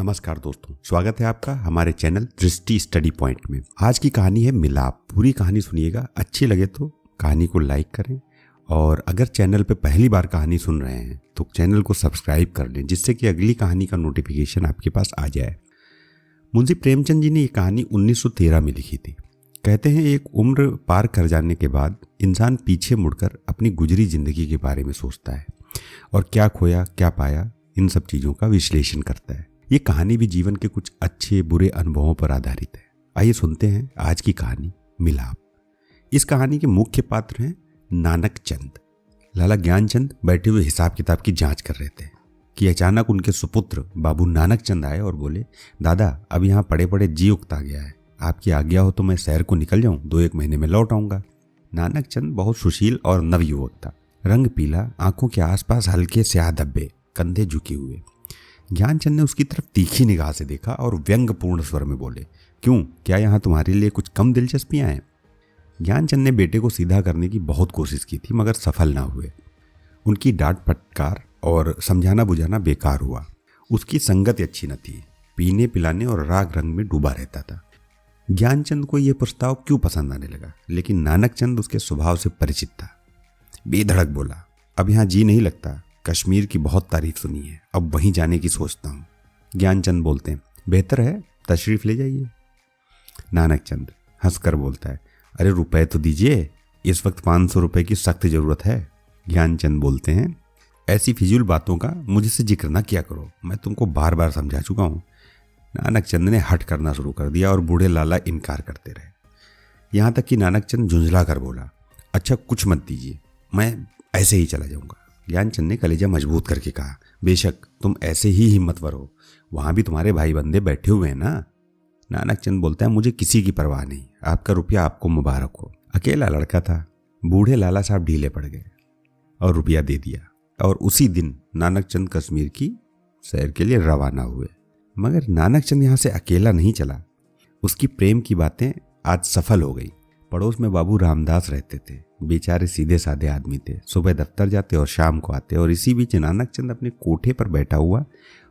नमस्कार दोस्तों, स्वागत है आपका हमारे चैनल दृष्टि स्टडी पॉइंट में। आज की कहानी है मिलाप। पूरी कहानी सुनिएगा, अच्छी लगे तो कहानी को लाइक करें और अगर चैनल पे पहली बार कहानी सुन रहे हैं तो चैनल को सब्सक्राइब कर लें, जिससे कि अगली कहानी का नोटिफिकेशन आपके पास आ जाए। मुंशी प्रेमचंद जी ने ये कहानी 1913 में लिखी थी। कहते हैं एक उम्र पार कर जाने के बाद इंसान पीछे मुड़कर अपनी गुजरी जिंदगी के बारे में सोचता है और क्या खोया क्या पाया इन सब चीज़ों का विश्लेषण करता है। ये कहानी भी जीवन के कुछ अच्छे बुरे अनुभवों पर आधारित है। आइए सुनते हैं आज की कहानी मिलाप। इस कहानी के मुख्य पात्र हैं नानक चंद। लाला ज्ञानचंद बैठे हुए हिसाब किताब की जांच कर रहे थे कि अचानक उनके सुपुत्र बाबू नानक चंद आए और बोले, दादा अब यहाँ पड़े पड़े जी उकता गया है, आपकी आज्ञा हो तो मैं शहर को निकल जाऊं, 2-1 महीने में लौट आऊंगा। नानक चंद बहुत सुशील और नवयुवक था। रंग पीला, आंखों के आसपास हल्के स्याह धब्बे, कंधे झुके हुए। ज्ञानचंद ने उसकी तरफ तीखी निगाह से देखा और व्यंग्यपूर्ण स्वर में बोले, क्यों, क्या यहाँ तुम्हारे लिए कुछ कम दिलचस्पियां हैं? ज्ञानचंद ने बेटे को सीधा करने की बहुत कोशिश की थी मगर सफल ना हुए। उनकी डांट फटकार और समझाना बुझाना बेकार हुआ। उसकी संगत अच्छी न थी, पीने पिलाने और राग रंग में डूबा रहता था। ज्ञानचंद को यह प्रस्ताव क्यों पसंद आने लगा, लेकिन नानक चंद उसके स्वभाव से परिचित था। बेधड़क बोला, अब यहाँ जी नहीं लगता, कश्मीर की बहुत तारीफ सुनी है, अब वहीं जाने की सोचता हूँ। ज्ञानचंद बोलते हैं, बेहतर है तशरीफ ले जाइए। नानक चंद हंसकर बोलता है, अरे रुपए तो दीजिए, इस वक्त 500 रुपए की सख्त जरूरत है। ज्ञानचंद बोलते हैं, ऐसी फिजूल बातों का मुझसे जिक्र ना किया करो, मैं तुमको बार बार समझा चुका हूँ। नानक चंद ने हट करना शुरू कर दिया और बूढ़े लाला इनकार करते रहे। यहाँ तक कि नानक चंद झुंझला कर बोला, अच्छा कुछ मत दीजिए, मैं ऐसे ही चला जाऊँगा। ज्ञानचंद ने कलेजा मजबूत करके कहा, बेशक तुम ऐसे ही हिम्मतवर हो, वहां भी तुम्हारे भाई बंदे बैठे हुए हैं ना। नानक चंद बोलता है, मुझे किसी की परवाह नहीं, आपका रुपया आपको मुबारक हो। अकेला लड़का था। बूढ़े लाला साहब ढीले पड़ गए और रुपया दे दिया और उसी दिन नानक चंद कश्मीर की सैर के लिए रवाना हुए। मगर नानक चंद यहाँ से अकेला नहीं चला। उसकी प्रेम की बातें आज सफल हो गई। पड़ोस में बाबू रामदास रहते थे। बेचारे सीधे साधे आदमी थे, सुबह दफ्तर जाते और शाम को आते। और इसी बीच नानक चंद अपने कोठे पर बैठा हुआ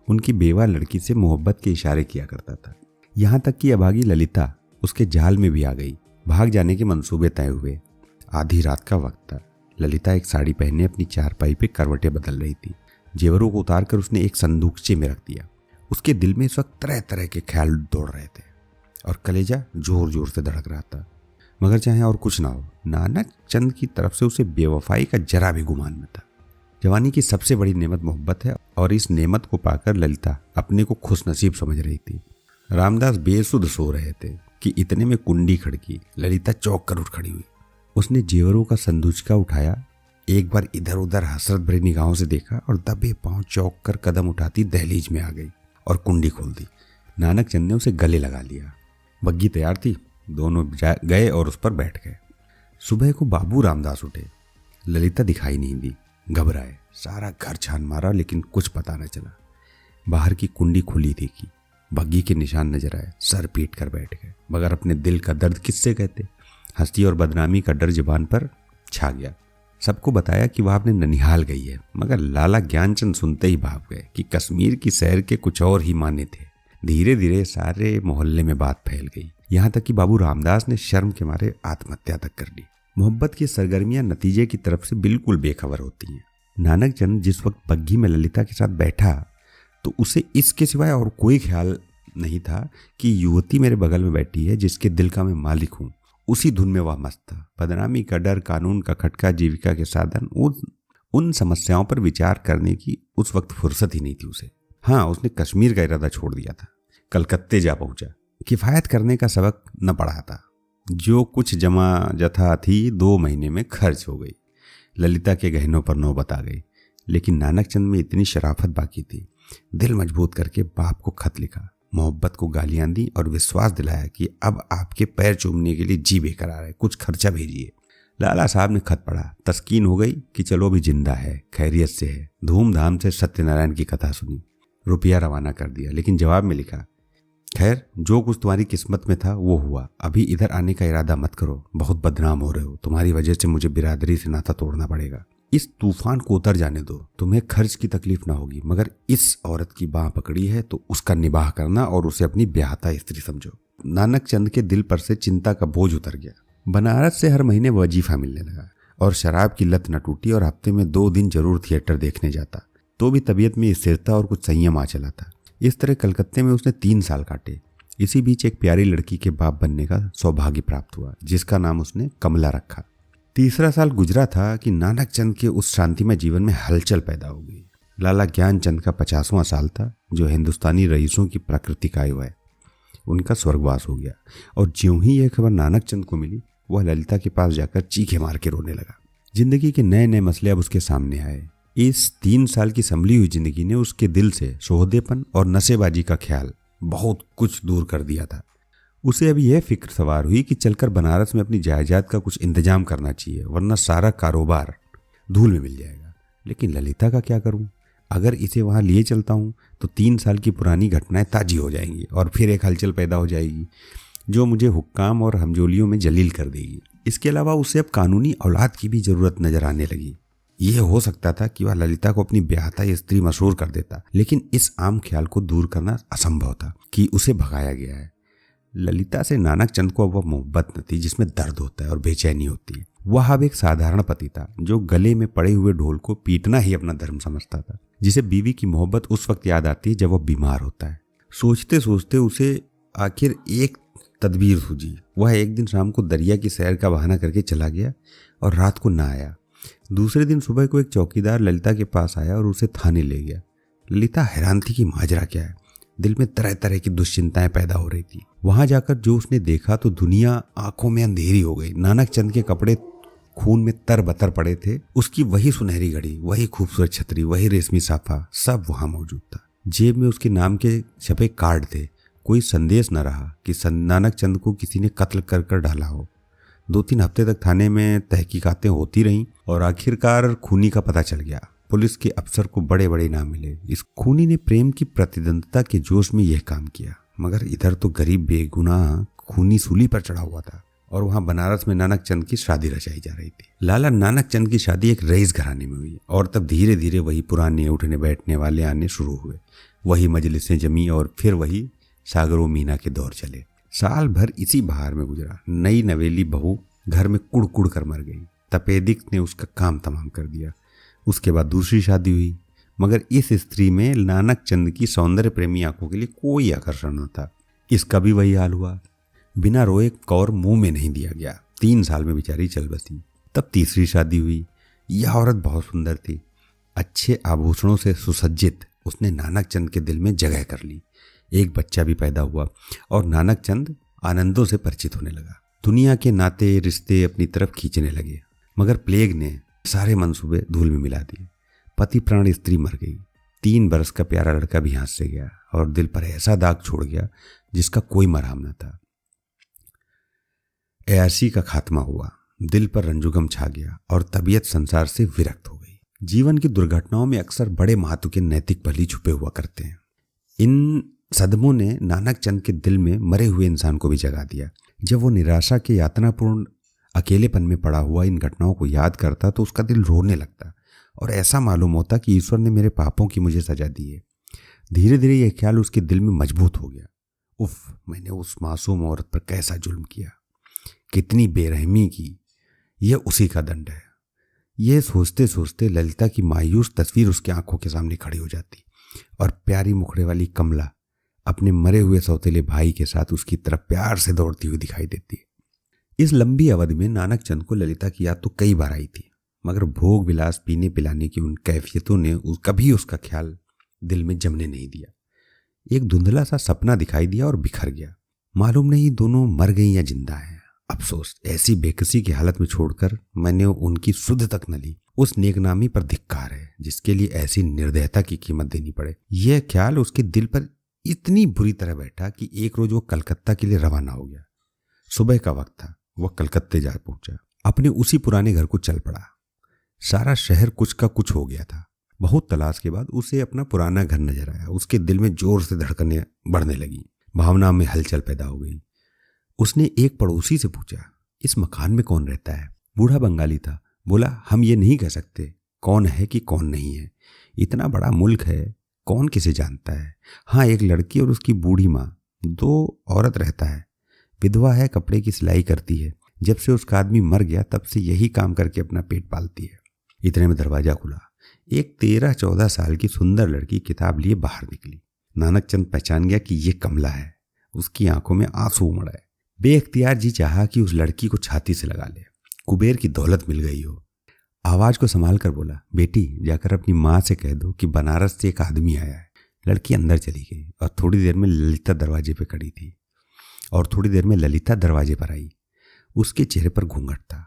उनकी बेवा लड़की से मोहब्बत के इशारे किया करता था। यहाँ तक कि अभागी ललिता उसके जाल में भी आ गई। भाग जाने के मंसूबे तय हुए। आधी रात का वक्त था। ललिता एक साड़ी पहने अपनी चारपाई पे करवटें बदल रही थी। जेवरों को उतार कर उसने एक संदूकचे में रख दिया। उसके दिल में इस वक्त तरह तरह के ख्याल दौड़ रहे थे और कलेजा जोर जोर से धड़क रहा था। मगर चाहे और कुछ ना हो, नानक चंद की तरफ से उसे बेवफाई का जरा भी गुमान न था। जवानी की सबसे बड़ी नेमत मोहब्बत है और इस नेमत को पाकर ललिता अपने को खुशनसीब समझ रही थी। रामदास बेसुध सो रहे थे कि इतने में कुंडी खड़की। ललिता चौंक कर उठ खड़ी हुई। उसने जेवरों का संदूचका उठाया, एक बार इधर उधर हसरत भरी निगाहों से देखा और दबे पांव चौंक कर कदम उठाती दहलीज में आ गई और कुंडी खोल दी। नानक चंद ने उसे गले लगा लिया। बग्गी तैयार थी, दोनों गए और उस पर बैठ गए। सुबह को बाबू रामदास उठे। ललिता दिखाई नहीं दी। घबराए, सारा घर छान मारा लेकिन कुछ पता न चला। बाहर की कुंडी खुली थी कि बग्गी के निशान नजर आए। सर पीट कर बैठ गए, मगर अपने दिल का दर्द किससे कहते। हंसी और बदनामी का डर जुबान पर छा गया। सबको बताया कि वह अपने ननिहाल गई है, मगर लाला ज्ञानचंद सुनते ही भाग गए कि कश्मीर की सैर के कुछ और ही माने थे। धीरे धीरे सारे मोहल्ले में बात फैल गई, यहाँ तक कि बाबू रामदास ने शर्म के मारे आत्महत्या तक कर ली। मोहब्बत की सरगर्मियां नतीजे की तरफ से बिल्कुल बेखबर होती हैं। नानक चंद जिस वक्त बग्घी में ललिता के साथ बैठा तो उसे इसके सिवाय और कोई ख्याल नहीं था कि युवती मेरे बगल में बैठी है जिसके दिल का मैं मालिक हूँ। उसी धुन में वह मस्त था। बदनामी का डर, कानून का खटका, जीविका के साधन, उन समस्याओं पर विचार करने की उस वक्त फुर्सत ही नहीं थी उसे। हाँ, उसने कश्मीर का इरादा छोड़ दिया था। कलकत्ते जा पहुंचा। किफायत करने का सबक न पढ़ा था। जो कुछ जमा जथा थी 2 महीने में खर्च हो गई। ललिता के गहनों पर नौबत आ गई। लेकिन नानक चंद में इतनी शराफत बाकी थी। दिल मजबूत करके बाप को खत लिखा, मोहब्बत को गालियां दी और विश्वास दिलाया कि अब आपके पैर चूमने के लिए जी बेकरार है, कुछ खर्चा भेजिए। लाला साहब ने खत पढ़ा। तस्कीन हो गई कि चलो भी जिंदा है, खैरियत से है। धूमधाम से सत्यनारायण की कथा सुनी। रुपया रवाना कर दिया, लेकिन जवाब में लिखा, खैर जो कुछ तुम्हारी किस्मत में था वो हुआ। अभी इधर आने का इरादा मत करो, बहुत बदनाम हो रहे हो। तुम्हारी वजह से मुझे बिरादरी से नाता तोड़ना पड़ेगा। इस तूफान को उतर जाने दो, तुम्हें खर्च की तकलीफ ना होगी, मगर इस औरत की बाह पकड़ी है तो उसका निबाह करना और उसे अपनी ब्याहता स्त्री समझो। नानक चंद के दिल पर से चिंता का बोझ उतर गया। बनारस से हर महीने वजीफा मिलने लगा और शराब की लत न टूटी और हफ्ते में 2 दिन जरूर थिएटर देखने जाता। तो भी तबीयत में स्थिरता और कुछ संयम आ चला था। इस तरह कलकत्ते में उसने 3 साल काटे। इसी बीच एक प्यारी लड़की के बाप बनने का सौभाग्य प्राप्त हुआ, जिसका नाम उसने कमला रखा। तीसरा साल गुजरा था कि नानक चंद के उस शांतिमय जीवन में हलचल पैदा हो गई। लाला ज्ञानचंद का 50वां साल था, जो हिंदुस्तानी रईसों की प्राकृतिक आयु है। उनका स्वर्गवास हो गया और ज्यों ही यह खबर नानक चंद को मिली, वह ललिता के पास जाकर चीखे मार के रोने लगा। जिंदगी के नए नए मसले अब उसके सामने आए। इस 3 साल की संभली हुई जिंदगी ने उसके दिल से सोहदेपन और नशेबाजी का ख्याल बहुत कुछ दूर कर दिया था। उसे अभी यह फिक्र सवार हुई कि चलकर बनारस में अपनी जायदाद का कुछ इंतजाम करना चाहिए, वरना सारा कारोबार धूल में मिल जाएगा। लेकिन ललिता का क्या करूं? अगर इसे वहां लिए चलता हूं तो 3 साल की पुरानी घटनाएं ताजी हो जाएंगी और फिर एक हलचल पैदा हो जाएगी जो मुझे हुक्काम और हमजोलियों में जलील कर देगी। इसके अलावा उसे अब कानूनी औलाद की भी जरूरत नजर आने लगी। यह हो सकता था कि वह ललिता को अपनी ब्याहता स्त्री मशहूर कर देता, लेकिन इस आम ख्याल को दूर करना असंभव था कि उसे भगाया गया है। ललिता से नानक चंद को अब वह मोहब्बत न थी जिसमें दर्द होता है और बेचैनी होती है। वह अब एक साधारण पति था जो गले में पड़े हुए ढोल को पीटना ही अपना धर्म समझता था, जिसे बीवी की मोहब्बत उस वक्त याद आती है जब वह बीमार होता है। सोचते सोचते उसे आखिर एक तदबीर सूझी। वह एक दिन शाम को दरिया की सैर का बहाना करके चला गया और रात को ना आया। दूसरे दिन सुबह को एक चौकीदार ललिता के पास आया और उसे थाने ले गया। ललिता हैरान थी कि माजरा क्या है। दिल में तरह तरह की दुश्चिंताएं पैदा हो रही थी। वहां जाकर जो उसने देखा तो दुनिया आंखों में अंधेरी हो गई। नानक चंद के कपड़े खून में तरबतर पड़े थे। उसकी वही सुनहरी घड़ी, वही खूबसूरत छतरी, वही रेशमी साफा, सब वहां मौजूद था। जेब में उसके नाम के छपे कार्ड थे। कोई संदेश न रहा कि नानक चंद को किसी ने कत्ल कर कर डाला हो। 2-3 हफ्ते तक थाने में तहकीकातें होती रहीं और आखिरकार खूनी का पता चल गया। पुलिस के अफसर को बड़े बड़े इनाम मिले। इस खूनी ने प्रेम की प्रतिद्वंदता के जोश में यह काम किया, मगर इधर तो गरीब बेगुनाह खूनी सूली पर चढ़ा हुआ था और वहां बनारस में नानक चंद की शादी रचाई जा रही थी। लाला नानक चंद की शादी एक रईस घराने में हुई और तब धीरे धीरे वही पुराने उठने बैठने वाले आने शुरू हुए। वही मजलिसें जमी और फिर वही सागरों मीना के दौर चले। साल भर इसी बहार में गुजरा। नई नवेली बहू घर में कुड़ कुड़ कर मर गई। तपेदिक ने उसका काम तमाम कर दिया। उसके बाद दूसरी शादी हुई, मगर इस स्त्री में नानक चंद की सौंदर्य प्रेमी आंखों के लिए कोई आकर्षण न था। इसका भी वही हाल हुआ। बिना रोए कौर मुंह में नहीं दिया गया। 3 साल में बेचारी चल बसी। तब तीसरी शादी हुई। यह औरत बहुत सुंदर थी। अच्छे आभूषणों से सुसज्जित उसने नानक चंद के दिल में जगह कर ली। एक बच्चा भी पैदा हुआ और नानक चंद आनंदों से परिचित होने लगा। दुनिया के नाते रिश्ते अपनी तरफ खींचने लगे, मगर प्लेग ने सारे मंसूबे धूल में मिला दिए। पति प्राण स्त्री मर गई। 3 बरस का प्यारा लड़का भी हाथ से गया और दिल पर ऐसा दाग छोड़ गया जिसका कोई मरहम न था। ऐसी का खात्मा हुआ। दिल पर रंजुगम छा गया और तबीयत संसार से विरक्त हो गई। जीवन की दुर्घटनाओं में अक्सर बड़े महत्व के नैतिक पहलू छुपे हुआ करते हैं। इन सदमों ने नानक चंद के दिल में मरे हुए इंसान को भी जगा दिया। जब वो निराशा के यातनापूर्ण अकेलेपन में पड़ा हुआ इन घटनाओं को याद करता तो उसका दिल रोने लगता और ऐसा मालूम होता कि ईश्वर ने मेरे पापों की मुझे सजा दी है। धीरे धीरे यह ख्याल उसके दिल में मजबूत हो गया। उफ, मैंने उस मासूम औरत पर कैसा जुल्म किया, कितनी बेरहमी की, यह उसी का दंड है। यह सोचते सोचते ललिता की मायूस तस्वीर उसकी आंखों के सामने खड़ी हो जाती और प्यारी मुखड़े वाली कमला अपने मरे हुए सौतेले भाई के साथ उसकी तरफ प्यार से दौड़ती हुई दिखाई देती है। इस लंबी अवधि में नानक चंद को ललिता की याद तो कई बार आई थी, मगर भोग विलास पीने पिलाने की उन कैफियतों ने कभी उसका ख्याल दिल में जमने नहीं दिया। एक धुंधला सा सपना दिखाई दिया और बिखर गया। मालूम नहीं दोनों मर गई या जिंदा हैं। अफसोस, ऐसी बेकसी की हालत में छोड़कर मैंने उनकी सुध तक न ली। उस नेकनामी पर धिक्कार है जिसके लिए ऐसी निर्दयता की कीमत देनी पड़े। यह ख्याल उसके दिल पर इतनी बुरी तरह बैठा कि एक रोज वो कलकत्ता के लिए रवाना हो गया। सुबह का वक्त था। वह कलकत्ते जा पहुंचा। अपने उसी पुराने घर को चल पड़ा। सारा शहर कुछ का कुछ हो गया था। बहुत तलाश के बाद उसे अपना पुराना घर नजर आया। उसके दिल में जोर से धड़कनें बढ़ने लगी। भावना में हलचल पैदा हो गई। उसने एक पड़ोसी से पूछा, इस मकान में कौन रहता है? बूढ़ा बंगाली था। बोला, हम ये नहीं कह सकते, कौन है कि कौन नहीं है। इतना बड़ा मुल्क है, कौन किसे जानता है। हाँ, एक लड़की और उसकी बूढ़ी माँ, 2 औरत रहता है। विधवा है, कपड़े की सिलाई करती है। जब से उसका आदमी मर गया तब से यही काम करके अपना पेट पालती है। इतने में दरवाजा खुला। एक 13-14 साल की सुंदर लड़की किताब लिए बाहर निकली। नानक चंद पहचान गया कि ये कमला है। उसकी आंखों में आंसू उमड़ आए। बेइख्तियार जी चाहा कि उस लड़की को छाती से लगा ले, कुबेर की दौलत मिल गई हो। आवाज को संभाल कर बोला, बेटी जाकर अपनी माँ से कह दो कि बनारस से एक आदमी आया है। लड़की अंदर चली गई और थोड़ी देर में ललिता दरवाजे पर आई। उसके चेहरे पर घूंघट था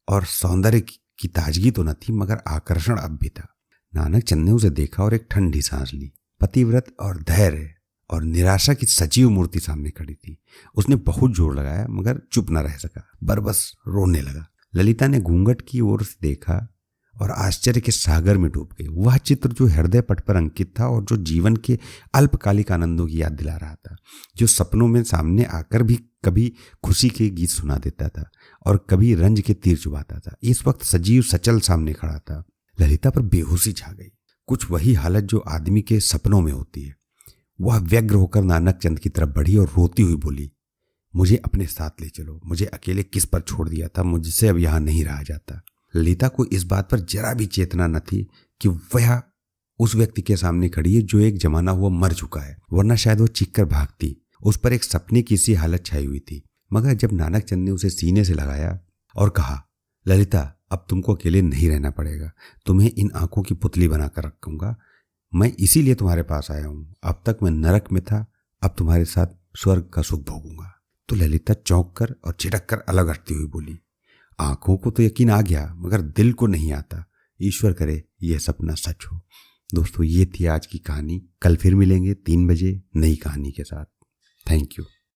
और सौंदर्य की ताजगी तो न थी, मगर आकर्षण अब भी था। नानक चंद ने उसे देखा और एक ठंडी सांस ली। पतिव्रत और धैर्य और निराशा की सजीव मूर्ति सामने खड़ी थी। उसने बहुत जोर लगाया मगर चुप न रह सका, बरबस रोने लगा। ललिता ने घूंघट की ओर से देखा और आश्चर्य के सागर में डूब गई। वह चित्र जो हृदय पट पर अंकित था और जो जीवन के अल्पकालिक आनंदों की याद दिला रहा था, जो सपनों में सामने आकर भी कभी खुशी के गीत सुना देता था और कभी रंज के तीर चुभाता था, इस वक्त सजीव सचल सामने खड़ा था। ललिता पर बेहोशी छा गई। कुछ वही हालत जो आदमी के सपनों में होती है। वह व्यग्र होकर नानक चंद की तरफ बढ़ी और रोती हुई बोली, मुझे अपने साथ ले चलो। मुझे अकेले किस पर छोड़ दिया था, मुझसे अब यहाँ नहीं रहा जाता। ललिता को इस बात पर जरा भी चेतना न थी कि वह उस व्यक्ति के सामने खड़ी है जो एक जमाना हुआ मर चुका है, वरना शायद वो चीख कर भागती। उस पर एक सपने की सी हालत छाई हुई थी। मगर जब नानक चंद ने उसे सीने से लगाया और कहा, ललिता अब तुमको अकेले नहीं रहना पड़ेगा, तुम्हें इन आंखों की पुतली बनाकर रखूंगा। मैं इसीलिए तुम्हारे पास आया हूं। अब तक मैं नरक में था, अब तुम्हारे साथ स्वर्ग का सुख भोगूंगा। तो ललिता चौंक कर और झिड़क कर अलग हटती हुई बोली, आंखों को तो यकीन आ गया मगर दिल को नहीं आता। ईश्वर करे यह सपना सच हो। दोस्तों, ये थी आज की कहानी। कल फिर मिलेंगे 3 बजे नई कहानी के साथ। Thank you.